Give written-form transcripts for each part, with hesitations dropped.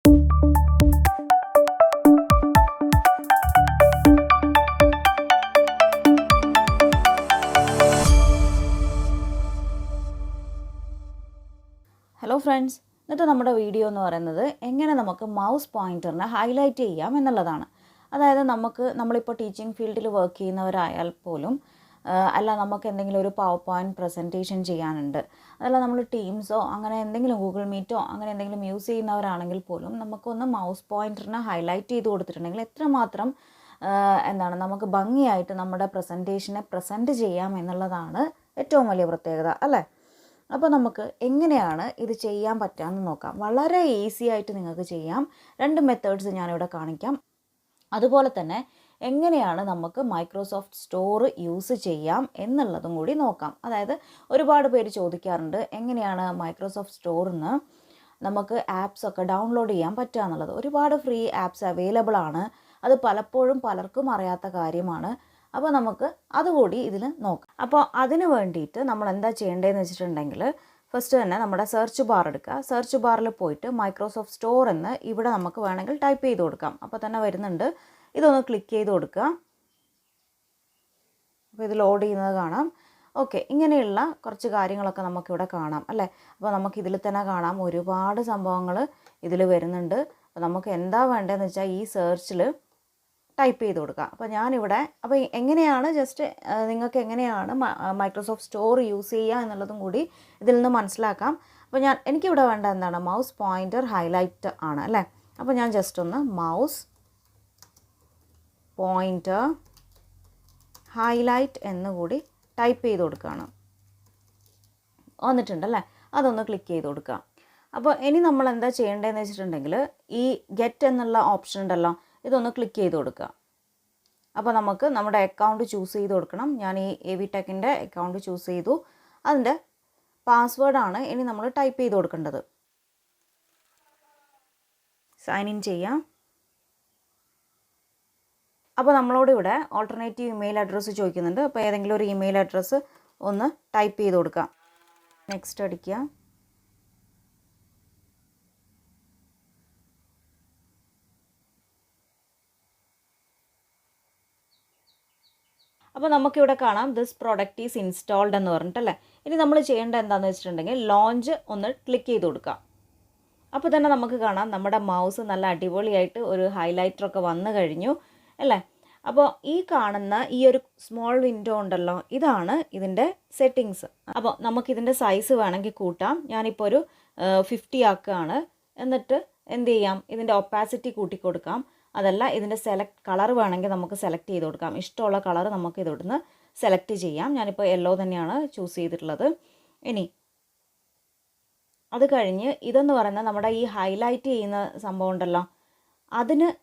Hello friends, ഇന്നത്തെ നമ്മുടെ video എന്ന് പറയുന്നത് എങ്ങനെ നമുക്ക് മൗസ് പോയിൻ്ററിനെ ഹൈലൈറ്റ് ചെയ്യാം എന്നുള്ളതാണ്. അതായത് നമ്മളിപ്പോൾ ടീച്ചിങ് ഫീൽഡിൽ വർക്ക് ചെയ്യുന്നവരായാൽ പോലും അല്ല നമുക്ക് എന്തെങ്കിലും ഒരു പവർ പോയിൻറ്റ് പ്രസൻറ്റേഷൻ ചെയ്യാനുണ്ട്, അതല്ല നമ്മൾ ടീംസോ അങ്ങനെ എന്തെങ്കിലും ഗൂഗിൾ മീറ്റോ അങ്ങനെ എന്തെങ്കിലും യൂസ് ചെയ്യുന്നവരാണെങ്കിൽ പോലും നമുക്കൊന്ന് മൗസ് പോയിൻ്ററിനെ ഹൈലൈറ്റ് ചെയ്ത് കൊടുത്തിട്ടുണ്ടെങ്കിൽ എത്രമാത്രം നമുക്ക് ഭംഗിയായിട്ട് നമ്മുടെ പ്രസൻറ്റേഷനെ പ്രസൻറ്റ് ചെയ്യാം എന്നുള്ളതാണ് ഏറ്റവും വലിയ പ്രത്യേകത, അല്ലേ? അപ്പോൾ നമുക്ക് എങ്ങനെയാണ് ഇത് ചെയ്യാൻ പറ്റാമെന്ന് നോക്കാം. വളരെ ഈസി ആയിട്ട് നിങ്ങൾക്ക് ചെയ്യാം. 2 മെത്തേഡ്സ് ഞാനിവിടെ കാണിക്കാം. അതുപോലെ തന്നെ എങ്ങനെയാണ് നമുക്ക് മൈക്രോസോഫ്റ്റ് സ്റ്റോർ യൂസ് ചെയ്യാം എന്നുള്ളതും കൂടി നോക്കാം. അതായത് ഒരുപാട് പേര് ചോദിക്കാറുണ്ട് എങ്ങനെയാണ് മൈക്രോസോഫ്റ്റ് സ്റ്റോറിൽ നിന്ന് നമുക്ക് ആപ്സ് ഒക്കെ ഡൗൺലോഡ് ചെയ്യാൻ പറ്റുക എന്നുള്ളത്. ഒരുപാട് ഫ്രീ ആപ്സ് അവൈലബിൾ ആണ്. അത് പലപ്പോഴും പലർക്കും അറിയാത്ത കാര്യമാണ്. അപ്പോൾ നമുക്ക് അതുകൂടി ഇതിൽ നോക്കാം. അപ്പോൾ അതിന് വേണ്ടിയിട്ട് നമ്മൾ എന്താ ചെയ്യേണ്ടതെന്ന് വെച്ചിട്ടുണ്ടെങ്കിൽ ഫസ്റ്റ് തന്നെ നമ്മുടെ സെർച്ച് ബാർ എടുക്കുക. സെർച്ച് ബാറിൽ പോയിട്ട് മൈക്രോസോഫ്റ്റ് സ്റ്റോർ എന്ന് ഇവിടെ നമുക്ക് വേണമെങ്കിൽ ടൈപ്പ് ചെയ്ത് കൊടുക്കാം. അപ്പോൾ തന്നെ വരുന്നുണ്ട്. ഇതൊന്ന് ക്ലിക്ക് ചെയ്ത് കൊടുക്കുക. അപ്പോൾ ഇത് ലോഡ് ചെയ്യുന്നത് കാണാം. ഓക്കെ, ഇങ്ങനെയുള്ള കുറച്ച് കാര്യങ്ങളൊക്കെ നമുക്കിവിടെ കാണാം, അല്ലേ? അപ്പോൾ നമുക്കിതിൽ തന്നെ കാണാം ഒരുപാട് സംഭവങ്ങൾ ഇതിൽ വരുന്നുണ്ട്. അപ്പോൾ നമുക്ക് എന്താ വേണ്ടതെന്ന് വെച്ചാൽ ഈ സെർച്ചിൽ ടൈപ്പ് ചെയ്ത് കൊടുക്കുക. അപ്പോൾ ഞാനിവിടെ എങ്ങനെയാണ് നിങ്ങൾക്ക് എങ്ങനെയാണ് മൈക്രോസോഫ്റ്റ് സ്റ്റോർ യൂസ് ചെയ്യുക എന്നുള്ളതും കൂടി ഇതിൽ നിന്ന് മനസ്സിലാക്കാം. അപ്പോൾ എനിക്കിവിടെ വേണ്ട എന്താണ് മൗസ് പോയിൻ്റർ ഹൈലൈറ്റ് ആണ്, അല്ലേ? അപ്പോൾ ഞാൻ ജസ്റ്റ് ഒന്ന് മൗസ് പോയിൻ്റർ ഹൈലൈറ്റ് എന്നുകൂടി ടൈപ്പ് ചെയ്ത് കൊടുക്കുകയാണ്. വന്നിട്ടുണ്ടല്ലേ? അതൊന്ന് ക്ലിക്ക് ചെയ്ത് കൊടുക്കുക. അപ്പോൾ ഇനി നമ്മൾ എന്താ ചെയ്യേണ്ടതെന്ന് വെച്ചിട്ടുണ്ടെങ്കിൽ ഈ ഗെറ്റ് എന്നുള്ള ഓപ്ഷൻ ഉണ്ടല്ലോ, ഇതൊന്ന് ക്ലിക്ക് ചെയ്ത് കൊടുക്കുക. അപ്പോൾ നമുക്ക് നമ്മുടെ അക്കൗണ്ട് ചൂസ് ചെയ്ത് കൊടുക്കണം. ഞാൻ ഈ AV ടെക്കിൻ്റെ അക്കൗണ്ട് ചൂസ് ചെയ്തു. അതിൻ്റെ പാസ്വേഡാണ് ഇനി നമ്മൾ ടൈപ്പ് ചെയ്ത് കൊടുക്കേണ്ടത്. സൈൻ ഇൻ ചെയ്യാം. അപ്പോൾ നമ്മളോട് ഇവിടെ ഓൾട്ടർനേറ്റീവ് ഇമെയിൽ അഡ്രസ്സ് ചോദിക്കുന്നുണ്ട്. അപ്പോൾ ഏതെങ്കിലും ഒരു ഇമെയിൽ അഡ്രസ്സ് ഒന്ന് ടൈപ്പ് ചെയ്ത് കൊടുക്കാം. നെക്സ്റ്റ് അടിക്കുക. അപ്പോൾ നമുക്കിവിടെ കാണാം ദിസ് പ്രോഡക്റ്റ് ഈസ് ഇൻസ്റ്റാൾഡ് എന്ന് പറഞ്ഞിട്ടല്ലേ. ഇനി നമ്മൾ ചെയ്യേണ്ടത് എന്താണെന്ന് വെച്ചിട്ടുണ്ടെങ്കിൽ ലോഞ്ച് ഒന്ന് ക്ലിക്ക് ചെയ്ത് കൊടുക്കാം. അപ്പോൾ തന്നെ നമുക്ക് കാണാം നമ്മുടെ മൗസ് നല്ല അടിപൊളിയായിട്ട് ഒരു ഹൈലൈറ്ററൊക്കെ വന്നു കഴിഞ്ഞു, അല്ലേ? അപ്പോൾ ഈ കാണുന്ന ഈ ഒരു സ്മോൾ വിൻഡോ ഉണ്ടല്ലോ, ഇതാണ് ഇതിൻ്റെ സെറ്റിങ്സ്. അപ്പോൾ നമുക്കിതിൻ്റെ സൈസ് വേണമെങ്കിൽ കൂട്ടാം. ഞാനിപ്പോൾ ഒരു 50 ആക്കുകയാണ്. എന്നിട്ട് എന്ത് ചെയ്യാം, ഇതിൻ്റെ ഒപ്പാസിറ്റി കൂട്ടിക്കൊടുക്കാം. അതല്ല ഇതിൻ്റെ സെലക്ട് കളർ വേണമെങ്കിൽ നമുക്ക് സെലക്ട് ചെയ്ത് കൊടുക്കാം. ഇഷ്ടമുള്ള കളർ നമുക്ക് ഇവിടുന്ന് സെലക്ട് ചെയ്യാം. ഞാനിപ്പോൾ യെല്ലോ തന്നെയാണ് ചൂസ് ചെയ്തിട്ടുള്ളത്. ഇനി അത് കഴിഞ്ഞ് ഇതെന്ന് പറയുന്നത് നമ്മുടെ ഈ ഹൈലൈറ്റ് ചെയ്യുന്ന സംഭവം ഉണ്ടല്ലോ,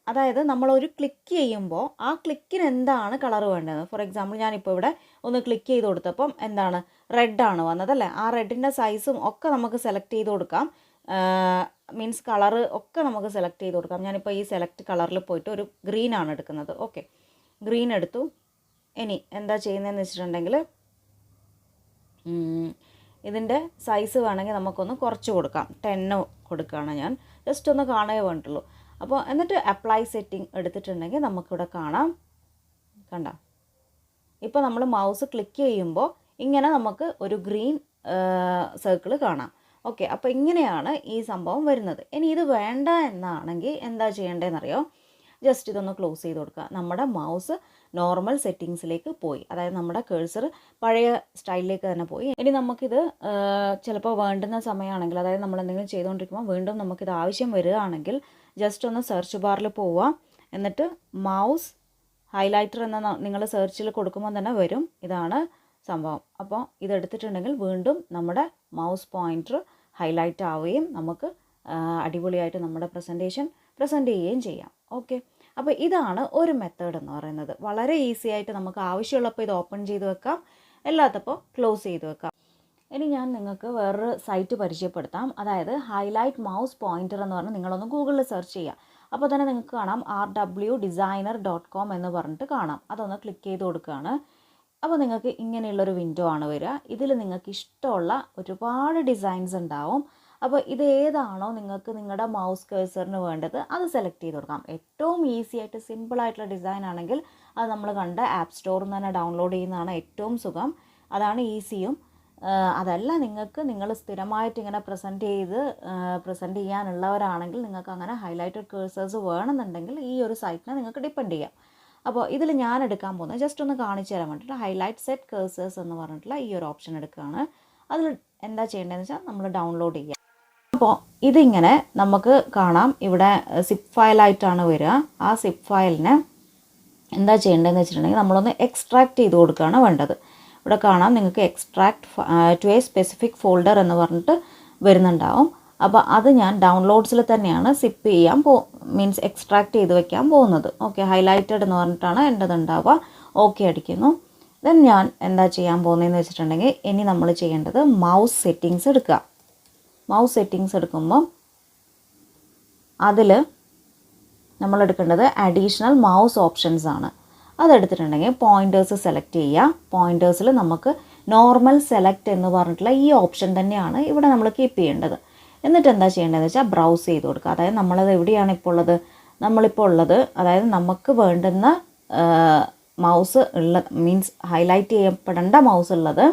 അതായത് നമ്മളൊരു ക്ലിക്ക് ചെയ്യുമ്പോൾ ആ ക്ലിക്കിന് എന്താണ് കളർ വേണ്ടത്. ഫോർ എക്സാമ്പിൾ ഞാനിപ്പോൾ ഇവിടെ ഒന്ന് ക്ലിക്ക് ചെയ്ത് കൊടുത്തപ്പം എന്താണ് റെഡാണ് വന്നതല്ലേ. ആ റെഡിൻ്റെ സൈസും ഒക്കെ നമുക്ക് സെലക്ട് ചെയ്ത് കൊടുക്കാം. മീൻസ് കളറ് ഒക്കെ നമുക്ക് സെലക്ട് ചെയ്ത് കൊടുക്കാം. ഞാനിപ്പോൾ ഈ സെലക്ട് കളറിൽ പോയിട്ട് ഒരു ഗ്രീൻ ആണ് എടുക്കുന്നത്. ഓക്കെ, ഗ്രീൻ എടുത്തു. ഇനി എന്താ ചെയ്യുന്നതെന്ന് വെച്ചിട്ടുണ്ടെങ്കിൽ ഇതിൻ്റെ സൈസ് വേണമെങ്കിൽ നമുക്കൊന്ന് കുറച്ച് കൊടുക്കാം. 10 കൊടുക്കുകയാണ് ഞാൻ. ജസ്റ്റ് ഒന്ന് കാണുകയേ വേണ്ടുള്ളൂ. അപ്പോൾ എന്നിട്ട് അപ്ലൈ സെറ്റിംഗ് എടുത്തിട്ടുണ്ടെങ്കിൽ നമുക്കിവിടെ കാണാം. കണ്ട, ഇപ്പോൾ നമ്മൾ മൗസ് ക്ലിക്ക് ചെയ്യുമ്പോൾ ഇങ്ങനെ നമുക്ക് ഒരു ഗ്രീൻ സർക്കിൾ കാണാം. ഓക്കെ, അപ്പോൾ ഇങ്ങനെയാണ് ഈ സംഭവം വരുന്നത്. ഇനി ഇത് വേണ്ട എന്നാണെങ്കിൽ എന്താ ചെയ്യേണ്ടതെന്നറിയോ? ജസ്റ്റ് ഇതൊന്ന് ക്ലോസ് ചെയ്ത് കൊടുക്കുക. നമ്മുടെ മൗസ് നോർമൽ സെറ്റിങ്സിലേക്ക് പോയി. അതായത് നമ്മുടെ കേഴ്സർ പഴയ സ്റ്റൈലിലേക്ക് തന്നെ പോയി. ഇനി നമുക്കിത് ചിലപ്പോൾ വേണ്ടുന്ന സമയമാണെങ്കിൽ, അതായത് നമ്മൾ എന്തെങ്കിലും ചെയ്തുകൊണ്ടിരിക്കുമ്പോൾ വീണ്ടും നമുക്കിത് ആവശ്യം വരികയാണെങ്കിൽ ജസ്റ്റ് ഒന്ന് സെർച്ച് ബാറിൽ പോവുക. എന്നിട്ട് മൗസ് ഹൈലൈറ്റർ എന്ന നിങ്ങൾ സെർച്ചിൽ കൊടുക്കുമ്പോൾ തന്നെ വരും. ഇതാണ് സംഭവം. അപ്പോൾ ഇതെടുത്തിട്ടുണ്ടെങ്കിൽ വീണ്ടും നമ്മുടെ മൗസ് പോയിൻ്റർ ഹൈലൈറ്റ് ആവുകയും നമുക്ക് അടിപൊളിയായിട്ട് നമ്മുടെ പ്രസൻറ്റേഷൻ പ്രസൻറ്റ് ചെയ്യുകയും ചെയ്യാം. ഓക്കെ, അപ്പോൾ ഇതാണ് ഒരു മെത്തേഡ് എന്ന് പറയുന്നത്. വളരെ ഈസി ആയിട്ട് നമുക്ക് ആവശ്യമുള്ളപ്പോൾ ഇത് ഓപ്പൺ ചെയ്ത് വെക്കാം, അല്ലാത്തപ്പോൾ ക്ലോസ് ചെയ്ത് വെക്കാം. ഇനി ഞാൻ നിങ്ങൾക്ക് വേറൊരു സൈറ്റ് പരിചയപ്പെടുത്താം. അതായത് ഹൈലൈറ്റ് മൗസ് പോയിൻ്റർ എന്ന് പറഞ്ഞ് നിങ്ങളൊന്ന് ഗൂഗിളിൽ സെർച്ച് ചെയ്യുക. അപ്പോൾ തന്നെ നിങ്ങൾക്ക് കാണാം rwdesigner.com എന്ന് പറഞ്ഞിട്ട് കാണാം. അതൊന്ന് ക്ലിക്ക് ചെയ്ത് കൊടുക്കുകയാണ്. അപ്പോൾ നിങ്ങൾക്ക് ഇങ്ങനെയുള്ളൊരു വിൻഡോ ആണ് വരിക. ഇതിൽ നിങ്ങൾക്ക് ഇഷ്ടമുള്ള ഒരുപാട് ഡിസൈൻസ് ഉണ്ടാവും. അപ്പോൾ ഇത് ഏതാണോ നിങ്ങൾക്ക് നിങ്ങളുടെ മൗസ് കേഴ്സറിന് വേണ്ടത് അത് സെലക്ട് ചെയ്ത് കൊടുക്കാം. ഏറ്റവും ഈസി ആയിട്ട് സിമ്പിളായിട്ടുള്ള ഡിസൈൻ ആണെങ്കിൽ അത് നമ്മൾ കണ്ട ആപ്പ് സ്റ്റോറിൽ നിന്ന് തന്നെ ഡൗൺലോഡ് ചെയ്യുന്നതാണ് ഏറ്റവും സുഖം. അതാണ് ഈസിയും. അതല്ല നിങ്ങൾ സ്ഥിരമായിട്ട് ഇങ്ങനെ പ്രസൻറ്റ് ചെയ്യാനുള്ളവരാണെങ്കിൽ നിങ്ങൾക്ക് അങ്ങനെ ഹൈലൈറ്റഡ് കേഴ്സേഴ്സ് വേണമെന്നുണ്ടെങ്കിൽ ഈ ഒരു സൈറ്റിനെ നിങ്ങൾക്ക് ഡിപ്പെൻഡ് ചെയ്യാം. അപ്പോൾ ഇതിൽ ഞാൻ എടുക്കാൻ പോകുന്നത് ജസ്റ്റ് ഒന്ന് കാണിച്ചു തരാൻ വേണ്ടിയിട്ട് ഹൈലൈറ്റ് സെറ്റ് കേഴ്സേഴ്സ് എന്ന് പറഞ്ഞിട്ടുള്ള ഈ ഒരു ഓപ്ഷൻ എടുക്കുകയാണ്. അതിൽ എന്താ ചെയ്യേണ്ടതെന്ന് വെച്ചാൽ നമ്മൾ ഡൗൺലോഡ് ചെയ്യുക. അപ്പോൾ ഇതിങ്ങനെ നമുക്ക് കാണാം, ഇവിടെ സിപ്പ് ഫയലായിട്ടാണ് വരിക. ആ സിപ്പ് ഫയലിനെ എന്താ ചെയ്യേണ്ടതെന്ന് വെച്ചിട്ടുണ്ടെങ്കിൽ നമ്മളൊന്ന് എക്സ്ട്രാക്ട് ചെയ്ത് കൊടുക്കുകയാണ് വേണ്ടത്. ഇവിടെ കാണാം നിങ്ങൾക്ക് extract to a specific folder എന്ന് പറഞ്ഞിട്ട് വരുന്നുണ്ടാവും. അപ്പോൾ അത് ഞാൻ ഡൗൺലോഡ്സിൽ തന്നെയാണ് സിപ്പ് ചെയ്യാൻ മീൻസ് എക്സ്ട്രാക്ട് ചെയ്ത് വെക്കാൻ പോകുന്നത്. ഓക്കെ, ഹൈലൈറ്റഡ് എന്ന് പറഞ്ഞിട്ടാണ് എൻ്റെത് ഉണ്ടാവുക. ഓക്കെ അടിക്കുന്നു. ദെൻ ഞാൻ എന്താ ചെയ്യാൻ പോകുന്നതെന്ന് വെച്ചിട്ടുണ്ടെങ്കിൽ ഇനി നമ്മൾ ചെയ്യേണ്ടത് മൗസ് സെറ്റിങ്സ് എടുക്കുക. മൗസ് സെറ്റിങ്സ് എടുക്കുമ്പോൾ അതിൽ നമ്മൾ എടുക്കേണ്ടത് അഡീഷണൽ മൗസ് ഓപ്ഷൻസ് ആണ്. അതെടുത്തിട്ടുണ്ടെങ്കിൽ പോയിൻറ്റേഴ്സ് സെലക്ട് ചെയ്യുക. പോയിൻറ്റേഴ്സിൽ നമുക്ക് നോർമൽ സെലക്ട് എന്ന് പറഞ്ഞിട്ടുള്ള ഈ ഓപ്ഷൻ തന്നെയാണ് ഇവിടെ നമ്മൾ കീപ്പ് ചെയ്യേണ്ടത്. എന്നിട്ട് എന്താ ചെയ്യേണ്ടതെന്ന് വെച്ചാൽ ബ്രൗസ് ചെയ്ത് കൊടുക്കുക. അതായത് നമ്മളത് എവിടെയാണ് ഇപ്പോൾ ഉള്ളത്, നമ്മളിപ്പോൾ ഉള്ളത് അതായത് നമുക്ക് വേണ്ടുന്ന മൗസ് മീൻസ് ഹൈലൈറ്റ് ചെയ്യപ്പെടേണ്ട മൗസ് ഉള്ളത്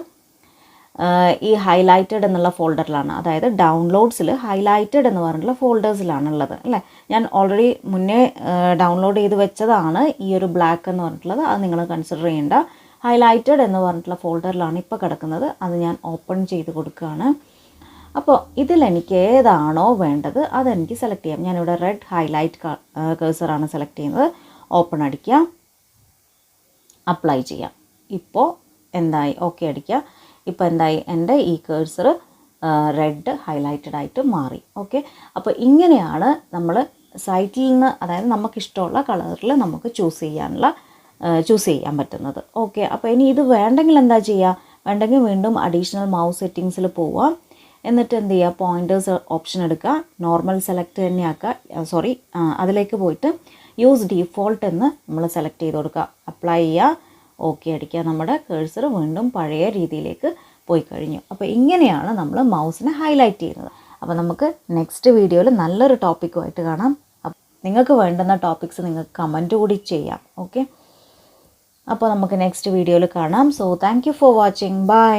ഈ ഹൈലൈറ്റഡ് എന്നുള്ള ഫോൾഡറിലാണ്. അതായത് ഡൗൺലോഡ്സിൽ ഹൈലൈറ്റഡ് എന്ന് പറഞ്ഞിട്ടുള്ള ഫോൾഡേഴ്സിലാണുള്ളത് അല്ലേ. ഞാൻ ഓൾറെഡി മുന്നേ ഡൗൺലോഡ് ചെയ്ത് വെച്ചതാണ് ഈ ഒരു ബ്ലാക്ക് എന്ന് പറഞ്ഞിട്ടുള്ളത്. അത് നിങ്ങൾ കൺസിഡർ ചെയ്യേണ്ട. ഹൈലൈറ്റഡ് എന്ന് പറഞ്ഞിട്ടുള്ള ഫോൾഡറിലാണ് ഇപ്പോൾ കിടക്കുന്നത്. അത് ഞാൻ ഓപ്പൺ ചെയ്ത് കൊടുക്കുകയാണ്. അപ്പോൾ ഇതിലെനിക്ക് ഏതാണോ വേണ്ടത് അതെനിക്ക് സെലക്ട് ചെയ്യാം. ഞാനിവിടെ റെഡ് ഹൈലൈറ്റ് കേഴ്സറാണ് സെലക്ട് ചെയ്യുന്നത്. ഓപ്പൺ അടിക്കുക, അപ്ലൈ ചെയ്യാം. ഇപ്പോൾ എന്തായി, ഓക്കെ അടിക്കുക. ഇപ്പോൾ എന്തായി, എൻ്റെ ഈ കേഴ്സർ റെഡ് ഹൈലൈറ്റഡ് ആയിട്ട് മാറി. ഓക്കെ, അപ്പോൾ ഇങ്ങനെയാണ് നമ്മൾ സൈറ്റിൽ നിന്ന് അതായത് നമുക്കിഷ്ടമുള്ള കളറിൽ നമുക്ക് ചൂസ് ചെയ്യാൻ പറ്റുന്നത്. ഓക്കെ, അപ്പോൾ ഇനി ഇത് വേണ്ടെങ്കിൽ എന്താ ചെയ്യുക, വേണ്ടെങ്കിൽ വീണ്ടും അഡീഷണൽ മൗസ് സെറ്റിങ്സിൽ പോവുക. എന്നിട്ട് എന്ത് ചെയ്യുക, പോയിൻറ്റേഴ്സ് ഓപ്ഷൻ എടുക്കുക, നോർമൽ സെലക്ട് തന്നെ ആക്കുക. അതിലേക്ക് പോയിട്ട് യൂസ് ഡീഫോൾട്ട് എന്ന് നമ്മൾ സെലക്ട് ചെയ്ത് കൊടുക്കുക, അപ്ലൈ ചെയ്യുക, ഓക്കെ അടിക്കുക. നമ്മുടെ കേഴ്സർ വീണ്ടും പഴയ രീതിയിലേക്ക് പോയി കഴിഞ്ഞു. അപ്പോൾ ഇങ്ങനെയാണ് നമ്മൾ മൗസിനെ ഹൈലൈറ്റ് ചെയ്യുന്നത്. അപ്പോൾ നമുക്ക് നെക്സ്റ്റ് വീഡിയോയിൽ നല്ലൊരു ടോപ്പിക്കുമായിട്ട് കാണാം. നിങ്ങൾക്ക് വേണ്ടുന്ന ടോപ്പിക്സ് നിങ്ങൾക്ക് കമൻറ്റ് കൂടി ചെയ്യാം. ഓക്കെ, അപ്പോൾ നമുക്ക് നെക്സ്റ്റ് വീഡിയോയിൽ കാണാം. So thank you for watching. By.